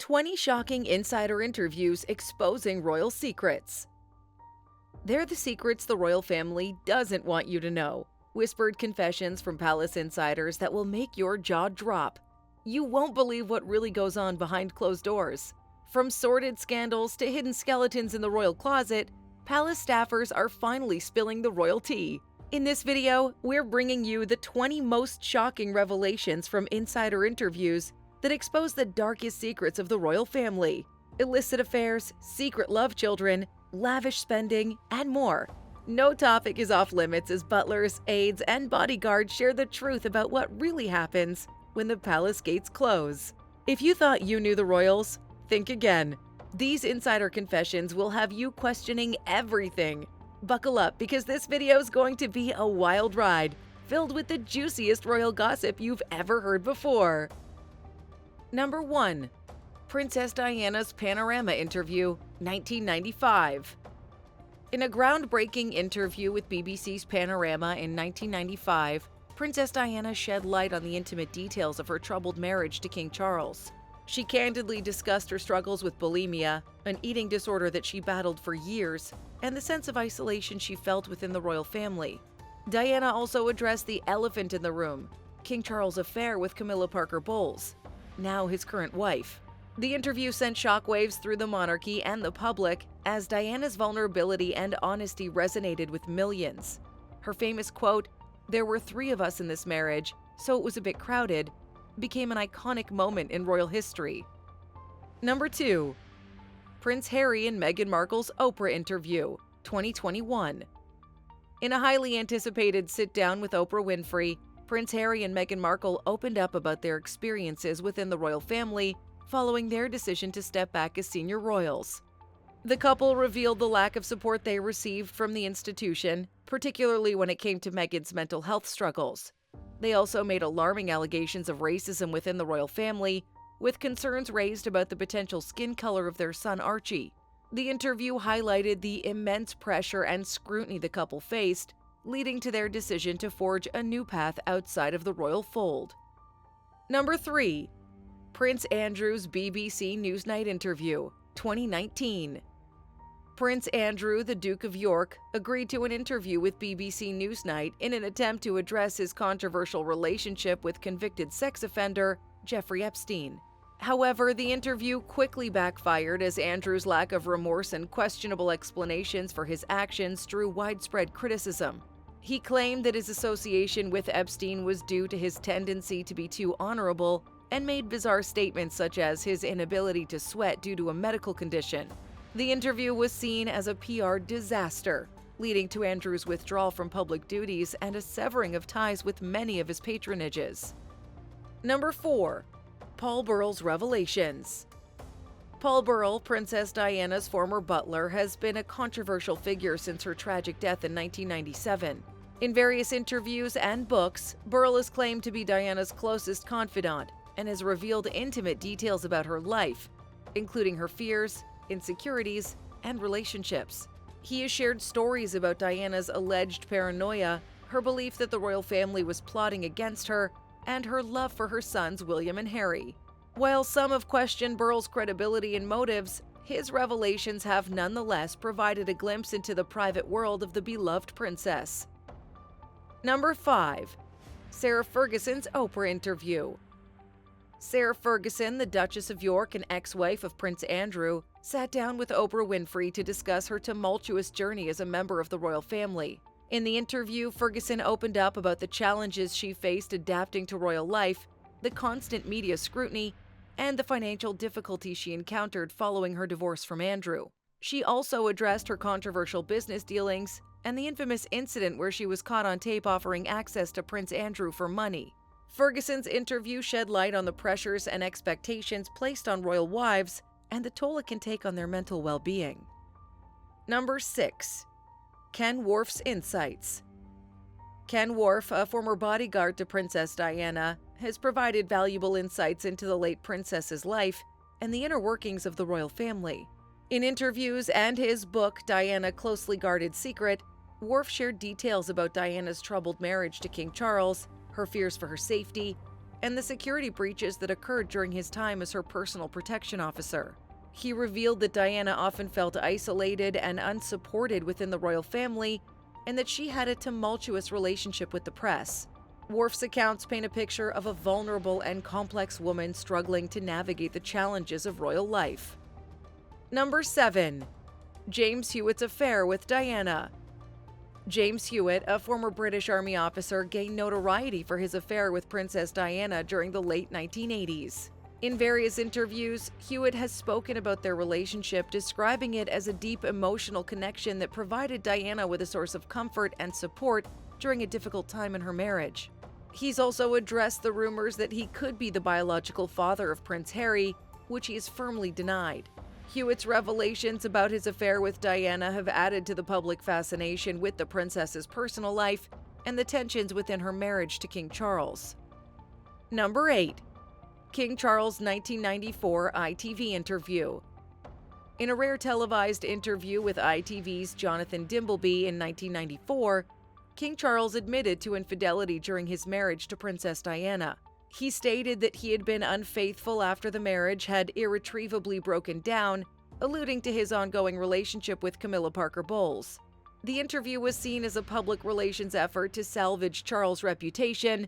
20 shocking insider interviews exposing royal secrets. They're the secrets the royal family doesn't want you to know. Whispered confessions from palace insiders that will make your jaw drop. You won't believe what really goes on behind closed doors. From sordid scandals to hidden skeletons in the royal closet, palace staffers are finally spilling the royal tea. In this video, we're bringing you the 20 most shocking revelations from insider interviews that expose the darkest secrets of the royal family. Illicit affairs, secret love children, lavish spending, and more. No topic is off limits as butlers, aides, and bodyguards share the truth about what really happens when the palace gates close. If you thought you knew the royals, think again. These insider confessions will have you questioning everything. Buckle up because this video is going to be a wild ride, filled with the juiciest royal gossip you've ever heard before. Number 1. Princess Diana's Panorama Interview, 1995. In a groundbreaking interview with BBC's Panorama in 1995, Princess Diana shed light on the intimate details of her troubled marriage to King Charles. She candidly discussed her struggles with bulimia, an eating disorder that she battled for years, and the sense of isolation she felt within the royal family. Diana also addressed the elephant in the room, King Charles' affair with Camilla Parker Bowles, now his current wife. The interview sent shockwaves through the monarchy and the public as Diana's vulnerability and honesty resonated with millions. Her famous quote, "There were 3 of us in this marriage, so it was a bit crowded," became an iconic moment in royal history. Number 2. Prince Harry and Meghan Markle's Oprah Interview, 2021. In a highly anticipated sit-down with Oprah Winfrey, Prince Harry and Meghan Markle opened up about their experiences within the royal family following their decision to step back as senior royals. The couple revealed the lack of support they received from the institution, particularly when it came to Meghan's mental health struggles. They also made alarming allegations of racism within the royal family, with concerns raised about the potential skin color of their son Archie. The interview highlighted the immense pressure and scrutiny the couple faced, leading to their decision to forge a new path outside of the royal fold. Number 3. Prince Andrew's BBC Newsnight Interview, 2019. Prince Andrew, the Duke of York, agreed to an interview with BBC Newsnight in an attempt to address his controversial relationship with convicted sex offender Jeffrey Epstein. However, the interview quickly backfired as Andrew's lack of remorse and questionable explanations for his actions drew widespread criticism. He claimed that his association with Epstein was due to his tendency to be too honorable and made bizarre statements such as his inability to sweat due to a medical condition. The interview was seen as a PR disaster, leading to Andrew's withdrawal from public duties and a severing of ties with many of his patronages. Number 4. Paul Burrell's Revelations. Paul Burrell, Princess Diana's former butler, has been a controversial figure since her tragic death in 1997. In various interviews and books, Burrell is claimed to be Diana's closest confidant and has revealed intimate details about her life, including her fears, insecurities, and relationships. He has shared stories about Diana's alleged paranoia, her belief that the royal family was plotting against her, and her love for her sons William and Harry. While some have questioned Burrell's credibility and motives, his revelations have nonetheless provided a glimpse into the private world of the beloved princess. Number 5. Sarah Ferguson's Oprah Interview. Sarah Ferguson, the Duchess of York and ex-wife of Prince Andrew, sat down with Oprah Winfrey to discuss her tumultuous journey as a member of the royal family. In the interview, Ferguson opened up about the challenges she faced adapting to royal life, the constant media scrutiny, and the financial difficulties she encountered following her divorce from Andrew. She also addressed her controversial business dealings and the infamous incident where she was caught on tape offering access to Prince Andrew for money. Ferguson's interview shed light on the pressures and expectations placed on royal wives and the toll it can take on their mental well-being. Number 6. Ken Worf's Insights. Ken Worf, a former bodyguard to Princess Diana, has provided valuable insights into the late princess's life and the inner workings of the royal family. In interviews and his book, Diana: Closely Guarded Secret, Worf shared details about Diana's troubled marriage to King Charles, her fears for her safety, and the security breaches that occurred during his time as her personal protection officer. He revealed that Diana often felt isolated and unsupported within the royal family, and that she had a tumultuous relationship with the press. Worf's accounts paint a picture of a vulnerable and complex woman struggling to navigate the challenges of royal life. Number 7. James Hewitt's affair with Diana. James Hewitt, a former British Army officer, gained notoriety for his affair with Princess Diana during the late 1980s. In various interviews, Hewitt has spoken about their relationship, describing it as a deep emotional connection that provided Diana with a source of comfort and support during a difficult time in her marriage. He's also addressed the rumors that he could be the biological father of Prince Harry, which he has firmly denied. Hewitt's revelations about his affair with Diana have added to the public fascination with the princess's personal life and the tensions within her marriage to King Charles. Number 8. King Charles' 1994 ITV interview. In a rare televised interview with ITV's Jonathan Dimbleby in 1994, King Charles admitted to infidelity during his marriage to Princess Diana. He stated that he had been unfaithful after the marriage had irretrievably broken down, alluding to his ongoing relationship with Camilla Parker Bowles. The interview was seen as a public relations effort to salvage Charles' reputation,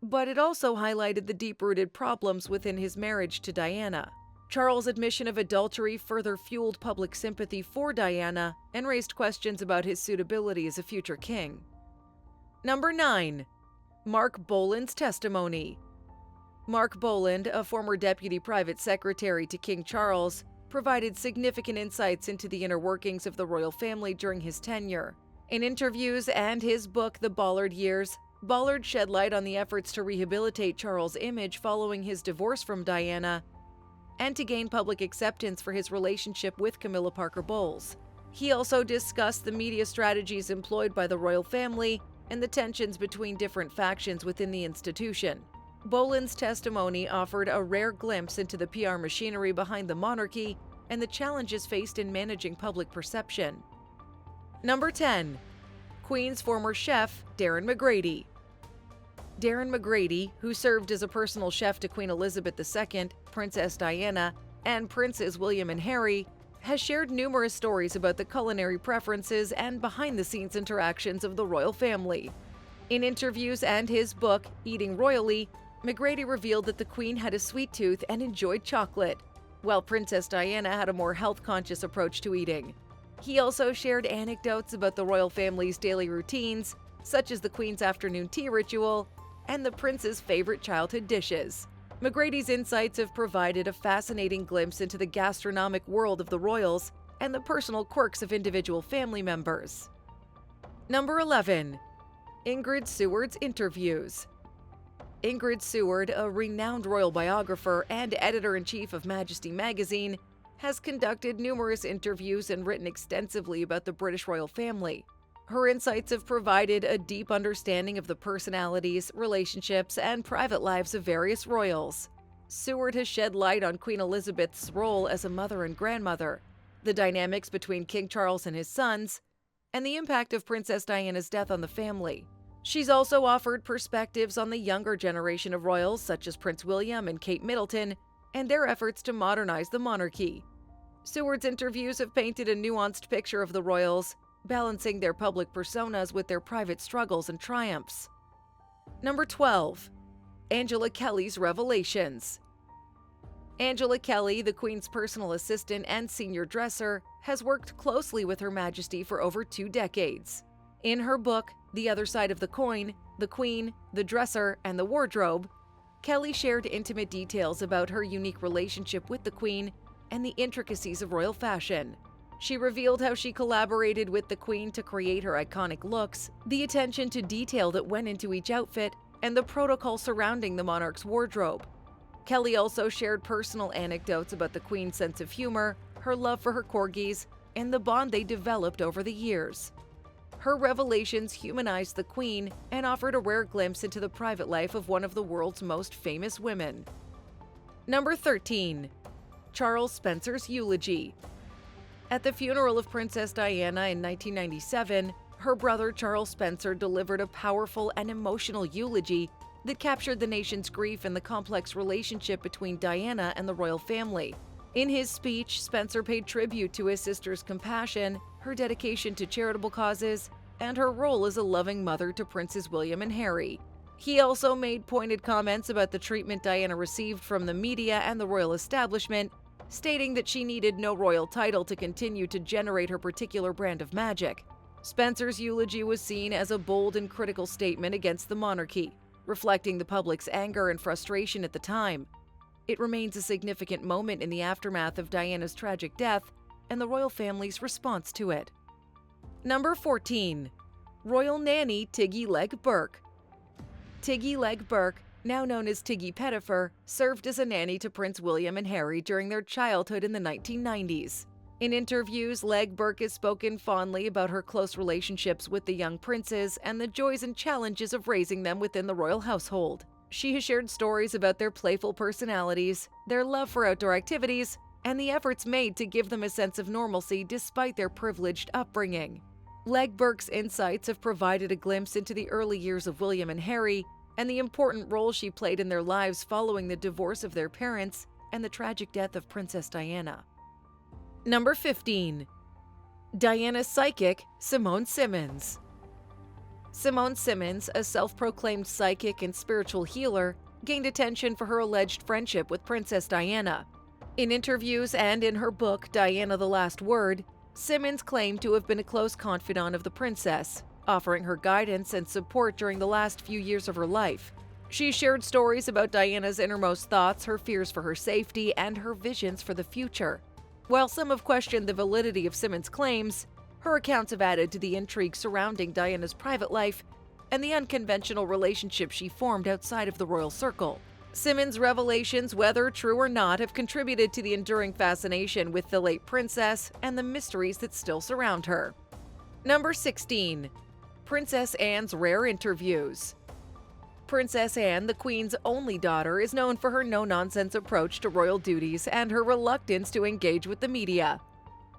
but it also highlighted the deep-rooted problems within his marriage to Diana. Charles' admission of adultery further fueled public sympathy for Diana and raised questions about his suitability as a future king. Number 9. Mark Boland's testimony. Mark Boland, a former deputy private secretary to King Charles, provided significant insights into the inner workings of the royal family during his tenure. In interviews and his book, The Bollard Years, Bollard shed light on the efforts to rehabilitate Charles' image following his divorce from Diana and to gain public acceptance for his relationship with Camilla Parker Bowles. He also discussed the media strategies employed by the royal family and the tensions between different factions within the institution. Boland's testimony offered a rare glimpse into the PR machinery behind the monarchy and the challenges faced in managing public perception. Number 10. Queen's former chef, Darren McGrady. Darren McGrady, who served as a personal chef to Queen Elizabeth II, Princess Diana, and Princes William and Harry, has shared numerous stories about the culinary preferences and behind-the-scenes interactions of the royal family. In interviews and his book, Eating Royally, McGrady revealed that the Queen had a sweet tooth and enjoyed chocolate, while Princess Diana had a more health-conscious approach to eating. He also shared anecdotes about the royal family's daily routines, such as the Queen's afternoon tea ritual and the prince's favorite childhood dishes. McGrady's insights have provided a fascinating glimpse into the gastronomic world of the royals and the personal quirks of individual family members. Number 11. Ingrid Seward's interviews. Ingrid Seward, a renowned royal biographer and editor-in-chief of Majesty magazine, has conducted numerous interviews and written extensively about the British royal family. Her insights have provided a deep understanding of the personalities, relationships, and private lives of various royals. Seward has shed light on Queen Elizabeth's role as a mother and grandmother, the dynamics between King Charles and his sons, and the impact of Princess Diana's death on the family. She's also offered perspectives on the younger generation of royals, such as Prince William and Kate Middleton, and their efforts to modernize the monarchy. Seward's interviews have painted a nuanced picture of the royals, balancing their public personas with their private struggles and triumphs. Number 12. Angela Kelly's revelations. Angela Kelly, the Queen's personal assistant and senior dresser, has worked closely with Her Majesty for over 2 decades. In her book, The Other Side of the Coin, The Queen, the Dresser, and the Wardrobe, Kelly shared intimate details about her unique relationship with the Queen and the intricacies of royal fashion. She revealed how she collaborated with the Queen to create her iconic looks, the attention to detail that went into each outfit, and the protocol surrounding the monarch's wardrobe. Kelly also shared personal anecdotes about the Queen's sense of humor, her love for her corgis, and the bond they developed over the years. Her revelations humanized the Queen and offered a rare glimpse into the private life of one of the world's most famous women. Number 13. Charles Spencer's eulogy. At the funeral of Princess Diana in 1997, her brother Charles Spencer delivered a powerful and emotional eulogy that captured the nation's grief and the complex relationship between Diana and the royal family. In his speech, Spencer paid tribute to his sister's compassion, her dedication to charitable causes, and her role as a loving mother to Princes William and Harry. He also made pointed comments about the treatment Diana received from the media and the royal establishment, stating that she needed no royal title to continue to generate her particular brand of magic. Spencer's eulogy was seen as a bold and critical statement against the monarchy, reflecting the public's anger and frustration at the time. It remains a significant moment in the aftermath of Diana's tragic death and the royal family's response to it. Number 14. Royal Nanny Tiggy Leg Burke. Tiggy Leg Burke, now known as Tiggy Pettifer, served as a nanny to Prince William and Harry during their childhood in the 1990s. In interviews, Leg Burke has spoken fondly about her close relationships with the young princes and the joys and challenges of raising them within the royal household. She has shared stories about their playful personalities, their love for outdoor activities, and the efforts made to give them a sense of normalcy despite their privileged upbringing. Leg Burke's insights have provided a glimpse into the early years of William and Harry and the important role she played in their lives following the divorce of their parents and the tragic death of Princess Diana. Number 15. Diana's psychic, Simone Simmons. Simone Simmons, a self-proclaimed psychic and spiritual healer, gained attention for her alleged friendship with Princess Diana. In interviews and in her book, Diana the Last Word, Simmons claimed to have been a close confidant of the princess, offering her guidance and support during the last few years of her life. She shared stories about Diana's innermost thoughts, her fears for her safety, and her visions for the future. While some have questioned the validity of Simmons' claims, her accounts have added to the intrigue surrounding Diana's private life and the unconventional relationship she formed outside of the royal circle. Simmons' revelations, whether true or not, have contributed to the enduring fascination with the late princess and the mysteries that still surround her. Number 16. Princess Anne's rare interviews. Princess Anne, the Queen's only daughter, is known for her no-nonsense approach to royal duties and her reluctance to engage with the media.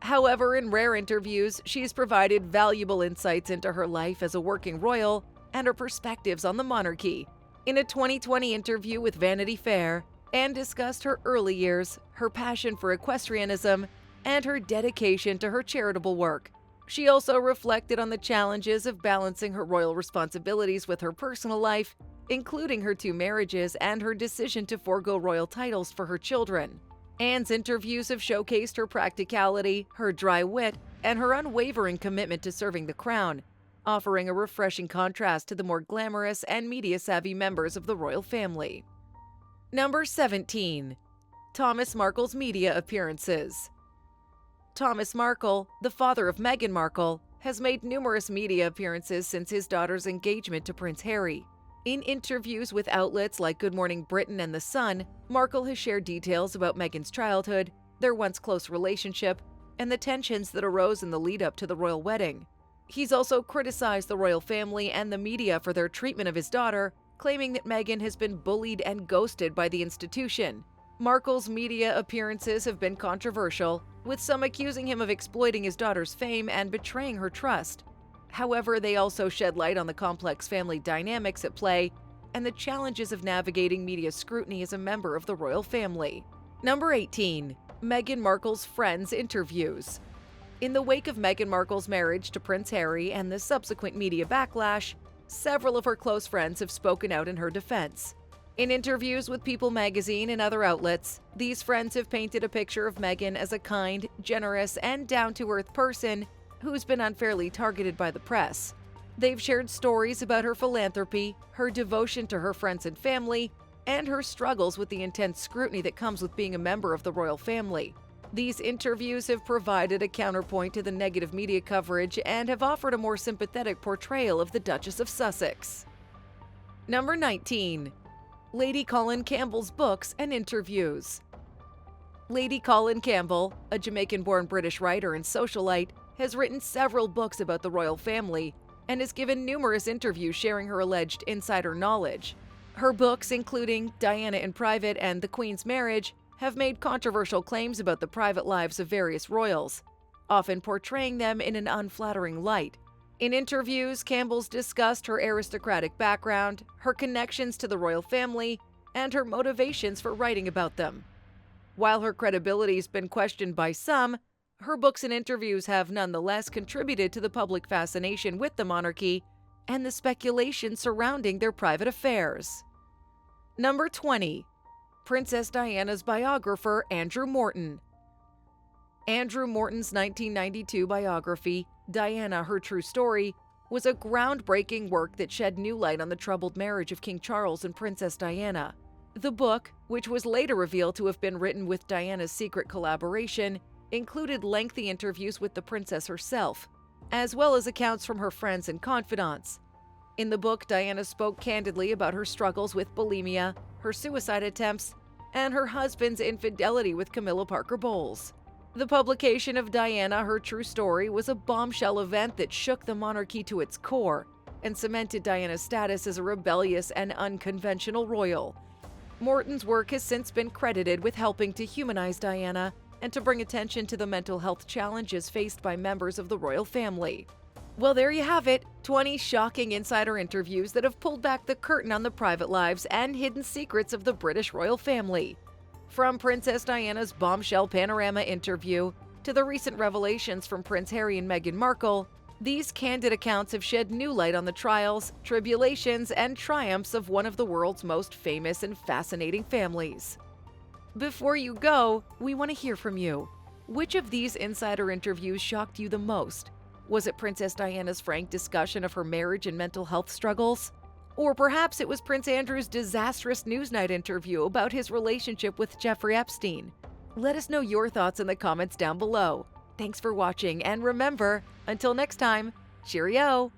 However, in rare interviews, she has provided valuable insights into her life as a working royal and her perspectives on the monarchy. In a 2020 interview with Vanity Fair, Anne discussed her early years, her passion for equestrianism, and her dedication to her charitable work. She also reflected on the challenges of balancing her royal responsibilities with her personal life, including her 2 marriages and her decision to forego royal titles for her children. Anne's interviews have showcased her practicality, her dry wit, and her unwavering commitment to serving the crown, offering a refreshing contrast to the more glamorous and media-savvy members of the royal family. Number 17. Thomas Markle's media appearances. Thomas Markle, the father of Meghan Markle, has made numerous media appearances since his daughter's engagement to Prince Harry. In interviews with outlets like Good Morning Britain and The Sun, Markle has shared details about Meghan's childhood, their once close relationship, and the tensions that arose in the lead-up to the royal wedding. He's also criticized the royal family and the media for their treatment of his daughter, claiming that Meghan has been bullied and ghosted by the institution. Markle's media appearances have been controversial, with some accusing him of exploiting his daughter's fame and betraying her trust. However, they also shed light on the complex family dynamics at play and the challenges of navigating media scrutiny as a member of the royal family. Number 18. Meghan Markle's friends' interviews. In the wake of Meghan Markle's marriage to Prince Harry and the subsequent media backlash, several of her close friends have spoken out in her defense. In interviews with People magazine and other outlets, these friends have painted a picture of Meghan as a kind, generous, and down-to-earth person who's been unfairly targeted by the press. They've shared stories about her philanthropy, her devotion to her friends and family, and her struggles with the intense scrutiny that comes with being a member of the royal family. These interviews have provided a counterpoint to the negative media coverage and have offered a more sympathetic portrayal of the Duchess of Sussex. Number 19. Lady Colin Campbell's books and interviews. Lady Colin Campbell, a Jamaican-born British writer and socialite, has written several books about the royal family and has given numerous interviews sharing her alleged insider knowledge. Her books, including Diana in Private and The Queen's Marriage, have made controversial claims about the private lives of various royals, often portraying them in an unflattering light. In interviews, Campbell's discussed her aristocratic background, her connections to the royal family, and her motivations for writing about them. While her credibility's been questioned by some, her books and interviews have nonetheless contributed to the public fascination with the monarchy and the speculation surrounding their private affairs. Number 20. Princess Diana's biographer Andrew Morton. Andrew Morton's 1992 biography, Diana: Her True Story, was a groundbreaking work that shed new light on the troubled marriage of King Charles and Princess Diana. The book, which was later revealed to have been written with Diana's secret collaboration, included lengthy interviews with the princess herself, as well as accounts from her friends and confidants. In the book, Diana spoke candidly about her struggles with bulimia, her suicide attempts, and her husband's infidelity with Camilla Parker Bowles. The publication of Diana: Her True Story was a bombshell event that shook the monarchy to its core and cemented Diana's status as a rebellious and unconventional royal. Morton's work has since been credited with helping to humanize Diana and to bring attention to the mental health challenges faced by members of the royal family. Well, there you have it, 20 shocking insider interviews that have pulled back the curtain on the private lives and hidden secrets of the British royal family. From Princess Diana's bombshell panorama interview to the recent revelations from Prince Harry and Meghan Markle, these candid accounts have shed new light on the trials, tribulations, and triumphs of one of the world's most famous and fascinating families. Before you go, we want to hear from you. Which of these insider interviews shocked you the most? Was it Princess Diana's frank discussion of her marriage and mental health struggles? Or perhaps it was Prince Andrew's disastrous Newsnight interview about his relationship with Jeffrey Epstein? Let us know your thoughts in the comments down below. Thanks for watching, and remember, until next time, cheerio!